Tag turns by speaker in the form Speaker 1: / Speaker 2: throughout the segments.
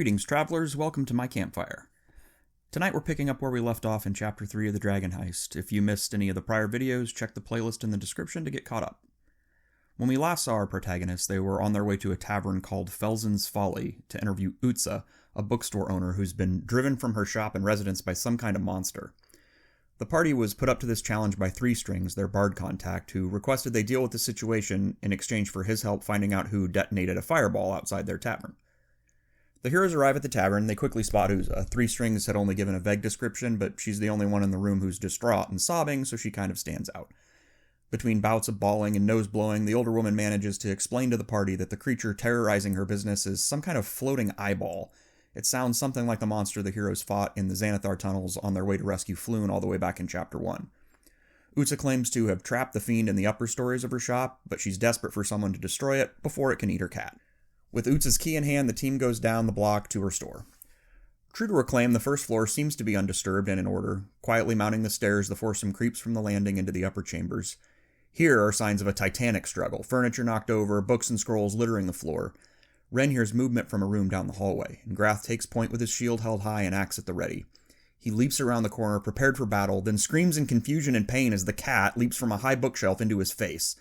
Speaker 1: Greetings, travelers. Welcome to my campfire. Tonight we're picking up where we left off in Chapter 3 of the Dragon Heist. If you missed any of the prior videos, check the playlist in the description to get caught up. When we last saw our protagonists, they were on their way to a tavern called Felsen's Folly to interview Utsa, a bookstore owner who's been driven from her shop and residence by some kind of monster. The party was put up to this challenge by Three Strings, their bard contact, who requested they deal with the situation in exchange for his help finding out who detonated a fireball outside their tavern. The heroes arrive at the tavern. They quickly spot Utsa. Three Strings had only given a vague description, but she's the only one in the room who's distraught and sobbing, so she kind of stands out. Between bouts of bawling and nose-blowing, the older woman manages to explain to the party that the creature terrorizing her business is some kind of floating eyeball. It sounds something like the monster the heroes fought in the Xanathar tunnels on their way to rescue Floon all the way back in Chapter 1. Utsa claims to have trapped the fiend in the upper stories of her shop, but she's desperate for someone to destroy it before it can eat her cat. With Utsa's key in hand, the team goes down the block to her store. True to her claim, the first floor seems to be undisturbed and in order. Quietly mounting the stairs, the foursome creeps from the landing into the upper chambers. Here are signs of a titanic struggle, furniture knocked over, books and scrolls littering the floor. Ren hears movement from a room down the hallway, and Grath takes point with his shield held high and axe at the ready. He leaps around the corner, prepared for battle, then screams in confusion and pain as the cat leaps from a high bookshelf into his face.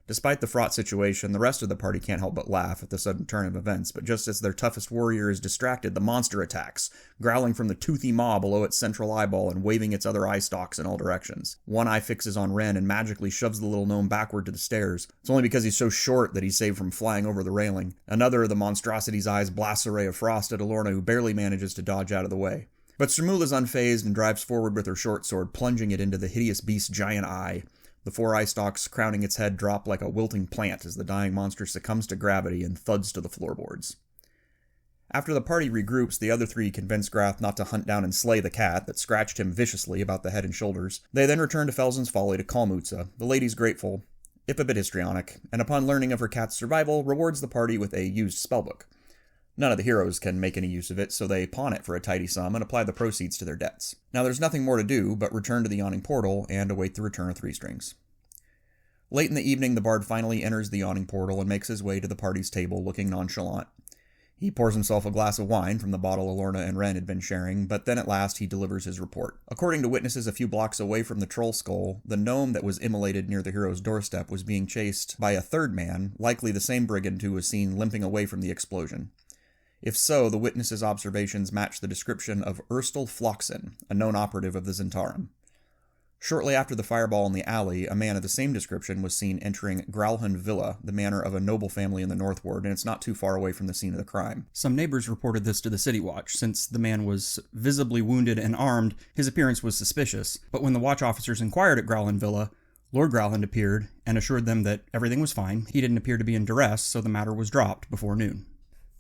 Speaker 1: Despite the fraught situation, the rest of the party can't help but laugh at the sudden turn of events, but just as their toughest warrior is distracted, the monster attacks, growling from the toothy maw below its central eyeball and waving its other eye stalks in all directions. One eye fixes on Ren and magically shoves the little gnome backward to the stairs. It's only because he's so short that he's saved from flying over the railing. Another of the monstrosity's eyes blasts a ray of frost at Alorna, who barely manages to dodge out of the way. But Sermula's unfazed and drives forward with her short sword, plunging it into the hideous beast's giant eye. The four eye stalks crowning its head drop like a wilting plant as the dying monster succumbs to gravity and thuds to the floorboards. After the party regroups, the other three convince Grath not to hunt down and slay the cat that scratched him viciously about the head and shoulders. They then return to Felsen's Folly to calm Utsa. The lady's grateful, if a bit histrionic, and upon learning of her cat's survival, rewards the party with a used spellbook. None of the heroes can make any use of it, so they pawn it for a tidy sum and apply the proceeds to their debts. Now there's nothing more to do but return to the yawning portal and await the return of Three Strings. Late in the evening, the bard finally enters the yawning portal and makes his way to the party's table, looking nonchalant. He pours himself a glass of wine from the bottle Alorna and Ren had been sharing, but then at last he delivers his report. According to witnesses a few blocks away from the troll skull, the gnome that was immolated near the hero's doorstep was being chased by a third man, likely the same brigand who was seen limping away from the explosion. If so, the witnesses' observations match the description of Erstal Floxen, a known operative of the Zentarum. Shortly after the fireball in the alley, a man of the same description was seen entering Gralhund Villa, the manor of a noble family in the Northward, and it's not too far away from the scene of the crime. Some neighbors reported this to the City Watch. Since the man was visibly wounded and armed, his appearance was suspicious, but when the watch officers inquired at Gralhund Villa, Lord Gralhund appeared and assured them that everything was fine. He didn't appear to be in duress, so the matter was dropped before noon.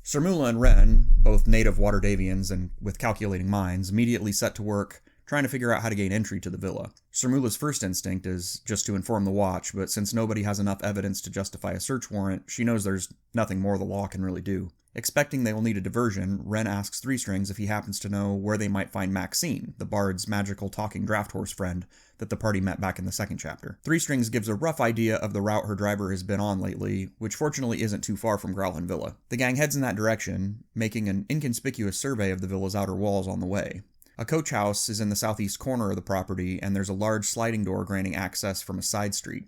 Speaker 1: Sermula and Ren, both native Waterdavians and with calculating minds, immediately set to work trying to figure out how to gain entry to the villa. Sermula's first instinct is just to inform the watch, but since nobody has enough evidence to justify a search warrant, she knows there's nothing more the law can really do. Expecting they will need a diversion, Ren asks Three Strings if he happens to know where they might find Maxine, the bard's magical talking draft horse friend that the party met back in the second chapter. Three Strings gives a rough idea of the route her driver has been on lately, which fortunately isn't too far from Gralhund Villa. The gang heads in that direction, making an inconspicuous survey of the villa's outer walls on the way. A coach house is in the southeast corner of the property, and there's a large sliding door granting access from a side street.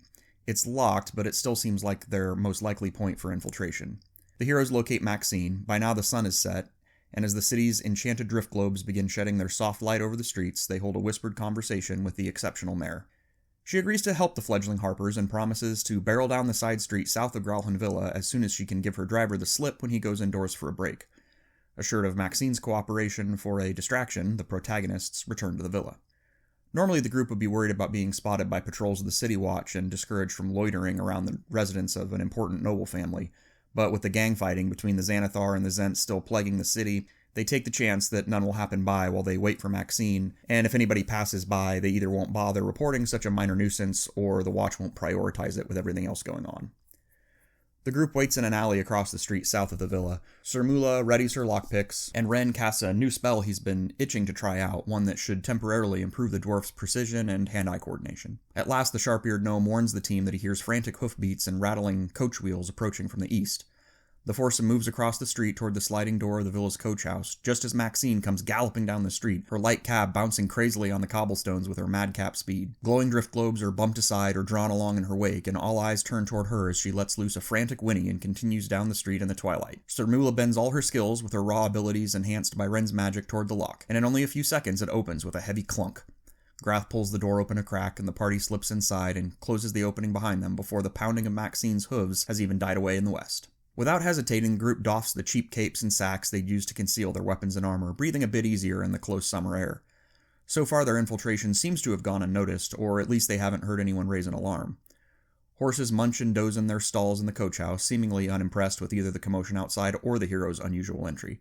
Speaker 1: It's locked, but it still seems like their most likely point for infiltration. The heroes locate Maxine. By now the sun is set, and as the city's enchanted drift globes begin shedding their soft light over the streets, they hold a whispered conversation with the exceptional mayor. She agrees to help the fledgling Harpers and promises to barrel down the side street south of Gralhund Villa as soon as she can give her driver the slip when he goes indoors for a break. Assured of Maxine's cooperation for a distraction, the protagonists return to the villa. Normally the group would be worried about being spotted by patrols of the City Watch and discouraged from loitering around the residence of an important noble family, but with the gang fighting between the Xanathar and the Zents still plaguing the city, they take the chance that none will happen by while they wait for Maxine, and if anybody passes by, they either won't bother reporting such a minor nuisance, or the Watch won't prioritize it with everything else going on. The group waits in an alley across the street south of the villa. Sermula readies her lockpicks, and Ren casts a new spell he's been itching to try out, one that should temporarily improve the dwarf's precision and hand-eye coordination. At last, the sharp-eared gnome warns the team that he hears frantic hoofbeats and rattling coach wheels approaching from the east. The foursome moves across the street toward the sliding door of the villa's coach house, just as Maxine comes galloping down the street, her light cab bouncing crazily on the cobblestones with her madcap speed. Glowing drift globes are bumped aside or drawn along in her wake, and all eyes turn toward her as she lets loose a frantic whinny and continues down the street in the twilight. Sermula bends all her skills with her raw abilities enhanced by Ren's magic toward the lock, and in only a few seconds it opens with a heavy clunk. Grath pulls the door open a crack, and the party slips inside and closes the opening behind them before the pounding of Maxine's hooves has even died away in the west. Without hesitating, the group doffs the cheap capes and sacks they'd used to conceal their weapons and armor, breathing a bit easier in the close summer air. So far their infiltration seems to have gone unnoticed, or at least they haven't heard anyone raise an alarm. Horses munch and doze in their stalls in the coach house, seemingly unimpressed with either the commotion outside or the hero's unusual entry.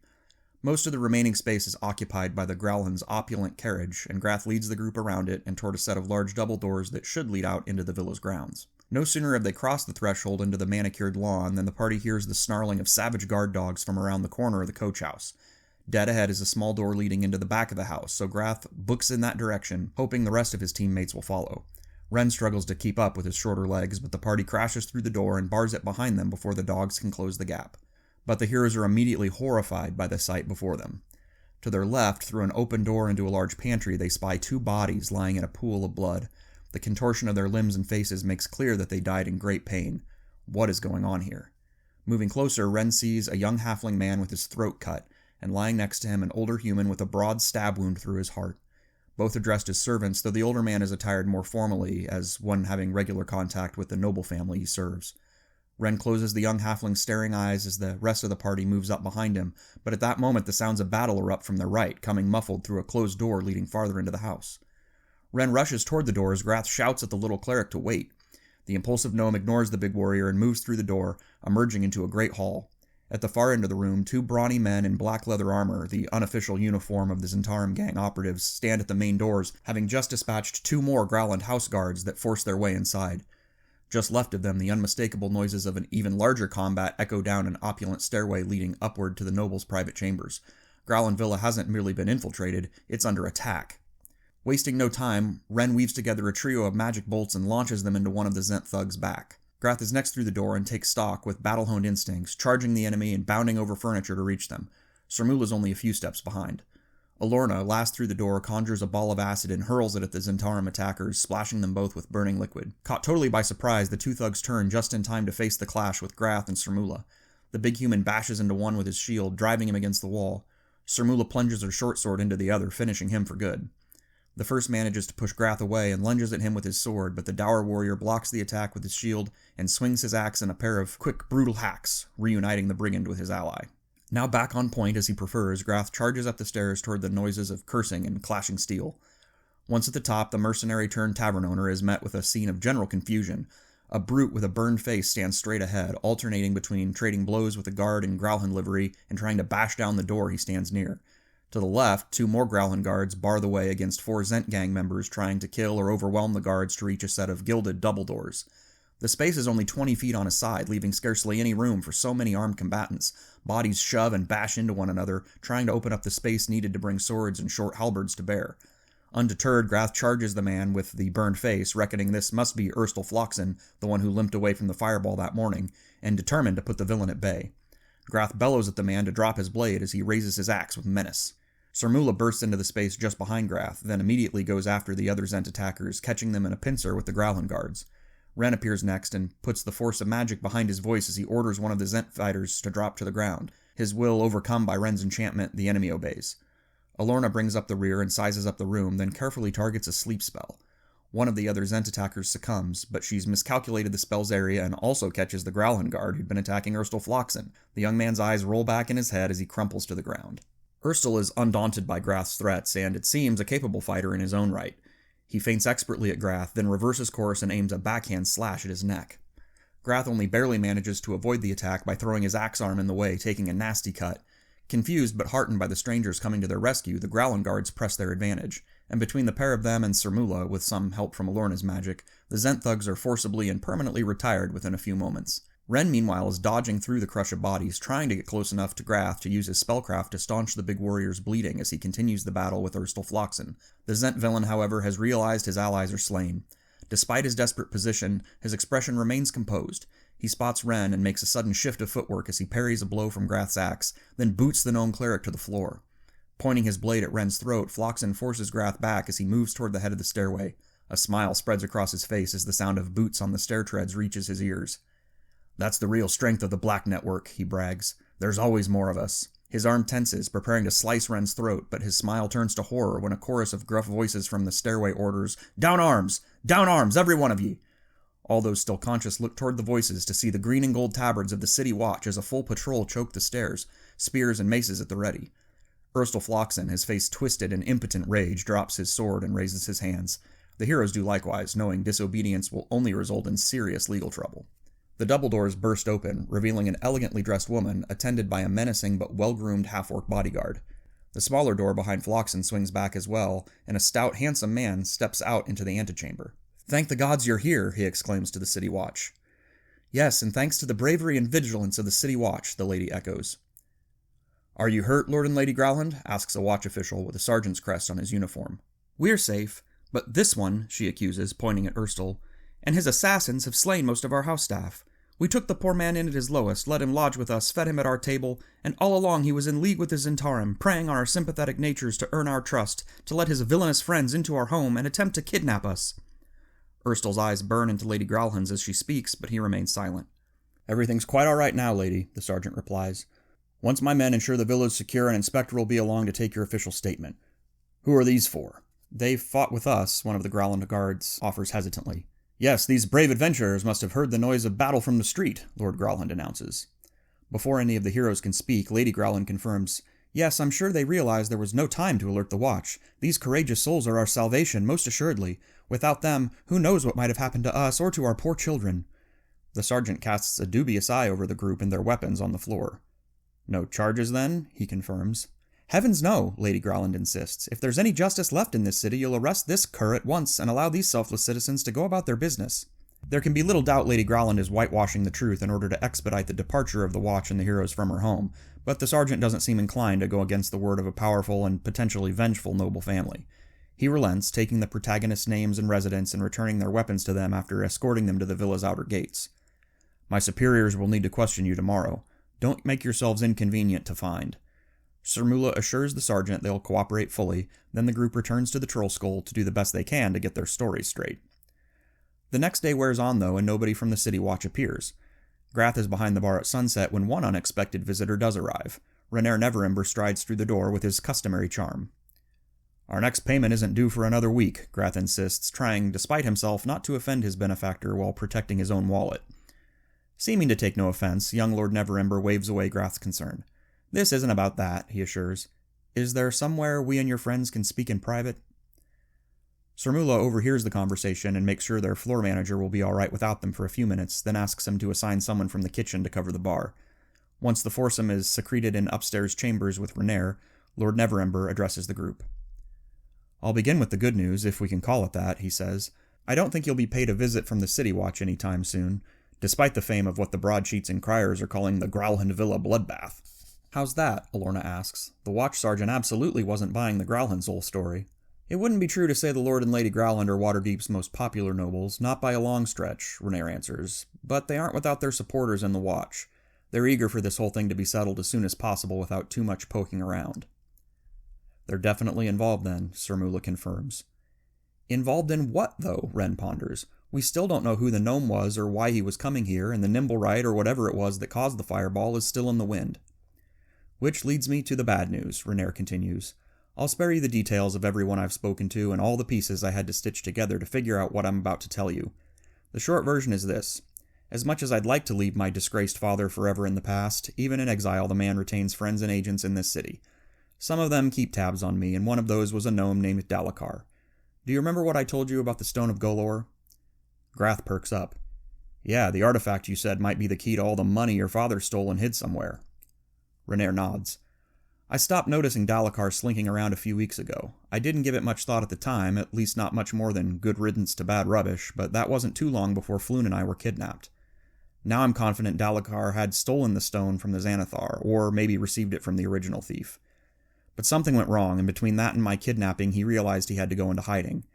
Speaker 1: Most of the remaining space is occupied by the Growlhan's opulent carriage, and Grath leads the group around it and toward a set of large double doors that should lead out into the villa's grounds. No sooner have they crossed the threshold into the manicured lawn than the party hears the snarling of savage guard dogs from around the corner of the coach house. Dead ahead is a small door leading into the back of the house, so Grath books in that direction, hoping the rest of his teammates will follow. Ren struggles to keep up with his shorter legs, but the party crashes through the door and bars it behind them before the dogs can close the gap. But the heroes are immediately horrified by the sight before them. To their left, through an open door into a large pantry, they spy two bodies lying in a pool of blood. The contortion of their limbs and faces makes clear that they died in great pain. What is going on here? Moving closer, Ren sees a young halfling man with his throat cut, and lying next to him an older human with a broad stab wound through his heart. Both are dressed as servants, though the older man is attired more formally, as one having regular contact with the noble family he serves. Ren closes the young halfling's staring eyes as the rest of the party moves up behind him, but at that moment the sounds of battle erupt from their right, coming muffled through a closed door leading farther into the house. Ren rushes toward the door as Grath shouts at the little cleric to wait. The impulsive gnome ignores the big warrior and moves through the door, emerging into a great hall. At the far end of the room, two brawny men in black leather armor, the unofficial uniform of the Zentarum gang operatives, stand at the main doors, having just dispatched two more Growland house guards that force their way inside. Just left of them, the unmistakable noises of an even larger combat echo down an opulent stairway leading upward to the noble's private chambers. Growland Villa hasn't merely been infiltrated, it's under attack. Wasting no time, Ren weaves together a trio of magic bolts and launches them into one of the Zent thugs' back. Grath is next through the door and takes stock with battle-honed instincts, charging the enemy and bounding over furniture to reach them. Sermula's only a few steps behind. Alorna, last through the door, conjures a ball of acid and hurls it at the Zentarum attackers, splashing them both with burning liquid. Caught totally by surprise, the two thugs turn just in time to face the clash with Grath and Sermula. The big human bashes into one with his shield, driving him against the wall. Sermula plunges her short sword into the other, finishing him for good. The first manages to push Grath away and lunges at him with his sword, but the dour warrior blocks the attack with his shield and swings his axe in a pair of quick, brutal hacks, reuniting the brigand with his ally. Now back on point as he prefers, Grath charges up the stairs toward the noises of cursing and clashing steel. Once at the top, the mercenary-turned-tavern owner is met with a scene of general confusion. A brute with a burned face stands straight ahead, alternating between trading blows with a guard in Growlhan livery and trying to bash down the door he stands near. To the left, two more Growlhan guards bar the way against four Zent gang members trying to kill or overwhelm the guards to reach a set of gilded double doors. The space is only 20 feet on a side, leaving scarcely any room for so many armed combatants. Bodies shove and bash into one another, trying to open up the space needed to bring swords and short halberds to bear. Undeterred, Grath charges the man with the burned face, reckoning this must be Erstal Floxen, the one who limped away from the fireball that morning, and determined to put the villain at bay. Grath bellows at the man to drop his blade as he raises his axe with menace. Sermula bursts into the space just behind Grath, then immediately goes after the other Zent attackers, catching them in a pincer with the Growlhan guards. Ren appears next and puts the force of magic behind his voice as he orders one of the Zent fighters to drop to the ground. His will overcome by Ren's enchantment, the enemy obeys. Alorna brings up the rear and sizes up the room, then carefully targets a sleep spell. One of the other Zent attackers succumbs, but she's miscalculated the spell's area and also catches the Growlhan guard who'd been attacking Erstal Floxen. The young man's eyes roll back in his head as he crumples to the ground. Erstal is undaunted by Grath's threats, and it seems a capable fighter in his own right. He feints expertly at Grath, then reverses course and aims a backhand slash at his neck. Grath only barely manages to avoid the attack by throwing his axe arm in the way, taking a nasty cut. Confused but heartened by the strangers coming to their rescue, the Growlhan guards press their advantage, and between the pair of them and Sermula, with some help from Alorna's magic, the Zent thugs are forcibly and permanently retired within a few moments. Ren, meanwhile, is dodging through the crush of bodies, trying to get close enough to Grath to use his spellcraft to staunch the big warrior's bleeding as he continues the battle with Erstal Floxen. The Zent villain, however, has realized his allies are slain. Despite his desperate position, his expression remains composed. He spots Ren and makes a sudden shift of footwork as he parries a blow from Grath's axe, then boots the gnome cleric to the floor. Pointing his blade at Ren's throat, Floxen forces Grath back as he moves toward the head of the stairway. A smile spreads across his face as the sound of boots on the stair treads reaches his ears. "That's the real strength of the Black Network," he brags. "There's always more of us." His arm tenses, preparing to slice Ren's throat, but his smile turns to horror when a chorus of gruff voices from the stairway orders, "Down arms! Down arms, every one of ye!" All those still conscious look toward the voices to see the green and gold tabards of the city watch as a full patrol choke the stairs, spears and maces at the ready. Erstal Floxen, his face twisted in impotent rage, drops his sword and raises his hands. The heroes do likewise, knowing disobedience will only result in serious legal trouble. The double doors burst open, revealing an elegantly dressed woman, attended by a menacing but well-groomed half-orc bodyguard. The smaller door behind Floxen swings back as well, and a stout, handsome man steps out into the antechamber. "Thank the gods you're here," he exclaims to the city watch. "Yes, and thanks to the bravery and vigilance of the city watch," the lady echoes. "Are you hurt, Lord and Lady Growland?" asks a watch official with a sergeant's crest on his uniform. "We're safe, but this one," she accuses, pointing at Erstal, "and his assassins have slain most of our house staff. We took the poor man in at his lowest, let him lodge with us, fed him at our table, and all along he was in league with his Zentarim, preying on our sympathetic natures to earn our trust, to let his villainous friends into our home and attempt to kidnap us." Erstal's eyes burn into Lady Growland's as she speaks, but he remains silent. "Everything's quite all right now, lady," the sergeant replies. "Once my men ensure the village secure, an inspector will be along to take your official statement. Who are these for?" "They've fought with us," one of the Growland guards offers hesitantly. "Yes, these brave adventurers must have heard the noise of battle from the street," Lord Growland announces. Before any of the heroes can speak, Lady Growland confirms, "Yes, I'm sure they realized there was no time to alert the watch. These courageous souls are our salvation, most assuredly. Without them, who knows what might have happened to us or to our poor children." The sergeant casts a dubious eye over the group and their weapons on the floor. "No charges, then?" he confirms. "Heavens, no," Lady Growland insists. "If there's any justice left in this city, you'll arrest this cur at once and allow these selfless citizens to go about their business." There can be little doubt Lady Growland is whitewashing the truth in order to expedite the departure of the watch and the heroes from her home, but the sergeant doesn't seem inclined to go against the word of a powerful and potentially vengeful noble family. He relents, taking the protagonists' names and residence and returning their weapons to them after escorting them to the villa's outer gates. "My superiors will need to question you tomorrow. Don't make yourselves inconvenient to find." Sir Mula assures the sergeant they'll cooperate fully, then the group returns to the Troll Skull to do the best they can to get their stories straight. The next day wears on, though, and nobody from the city watch appears. Grath is behind the bar at sunset when one unexpected visitor does arrive. Renaer Neverember strides through the door with his customary charm. "Our next payment isn't due for another week," Grath insists, trying, despite himself, not to offend his benefactor while protecting his own wallet. Seeming to take no offense, young Lord Neverember waves away Grath's concern. "This isn't about that," he assures. "Is there somewhere we and your friends can speak in private?" Sir Mula overhears the conversation and makes sure their floor manager will be all right without them for a few minutes, then asks him to assign someone from the kitchen to cover the bar. Once the foursome is secreted in upstairs chambers with Renaer, Lord Neverember addresses the group. "I'll begin with the good news, if we can call it that," he says. "I don't think you'll be paid a visit from the City Watch any time soon, despite the fame of what the broadsheets and criers are calling the Growlhund Villa bloodbath." "How's that?" Alorna asks. The watch sergeant absolutely wasn't buying the Growlhund's whole story. "It wouldn't be true to say the Lord and Lady Growland are Waterdeep's most popular nobles, not by a long stretch," Renaer answers. "But they aren't without their supporters in the watch. They're eager for this whole thing to be settled as soon as possible without too much poking around." "They're definitely involved then," Sir Mula confirms. "Involved in what, though?" Ren ponders. "We still don't know who the gnome was or why he was coming here, and the Nimblewright or whatever it was that caused the fireball is still in the wind." "Which leads me to the bad news," Renaer continues. "I'll spare you the details of everyone I've spoken to and all the pieces I had to stitch together to figure out what I'm about to tell you. The short version is this. As much as I'd like to leave my disgraced father forever in the past, even in exile the man retains friends and agents in this city. Some of them keep tabs on me, and one of those was a gnome named Dalakar. Do you remember what I told you about the Stone of Golor?" Grath perks up. "Yeah, the artifact you said might be the key to all the money your father stole and hid somewhere." Renaer nods. "I stopped noticing Dalakar slinking around a few weeks ago. I didn't give it much thought at the time, at least not much more than good riddance to bad rubbish, but that wasn't too long before Floon and I were kidnapped. Now I'm confident Dalakar had stolen the stone from the Xanathar, or maybe received it from the original thief. But something went wrong, and between that and my kidnapping he realized he had to go into hiding.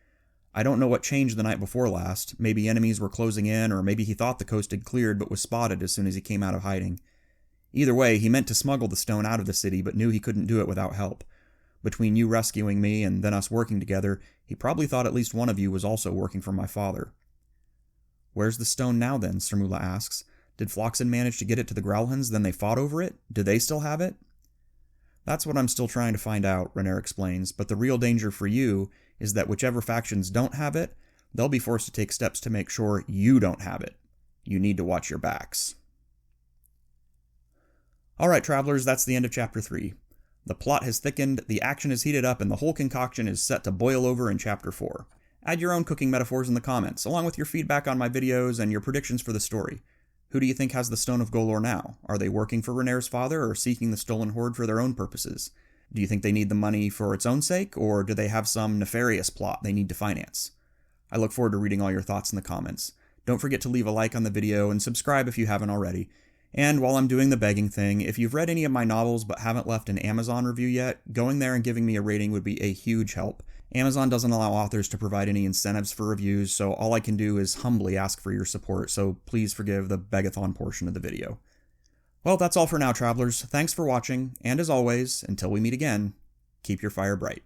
Speaker 1: I don't know what changed the night before last. Maybe enemies were closing in, or maybe he thought the coast had cleared but was spotted as soon as he came out of hiding. Either way, he meant to smuggle the stone out of the city but knew he couldn't do it without help. Between you rescuing me and then us working together, he probably thought at least one of you was also working for my father. Where's the stone now then? Sermula asks. Did Floxen manage to get it to the Growlhans, then they fought over it? Do they still have it? That's what I'm still trying to find out, Renaer explains, but the real danger for you is that whichever factions don't have it, they'll be forced to take steps to make sure you don't have it. You need to watch your backs. Alright, travelers, that's the end of Chapter 3. The plot has thickened, the action is heated up, and the whole concoction is set to boil over in Chapter 4. Add your own cooking metaphors in the comments, along with your feedback on my videos and your predictions for the story. Who do you think has the Stone of Golor now? Are they working for Renaer's father or seeking the stolen hoard for their own purposes? Do you think they need the money for its own sake, or do they have some nefarious plot they need to finance? I look forward to reading all your thoughts in the comments. Don't forget to leave a like on the video and subscribe if you haven't already. And while I'm doing the begging thing, if you've read any of my novels but haven't left an Amazon review yet, going there and giving me a rating would be a huge help. Amazon doesn't allow authors to provide any incentives for reviews, so all I can do is humbly ask for your support, so please forgive the begathon portion of the video. Well, that's all for now, travelers. Thanks for watching, and as always, until we meet again, keep your fire bright.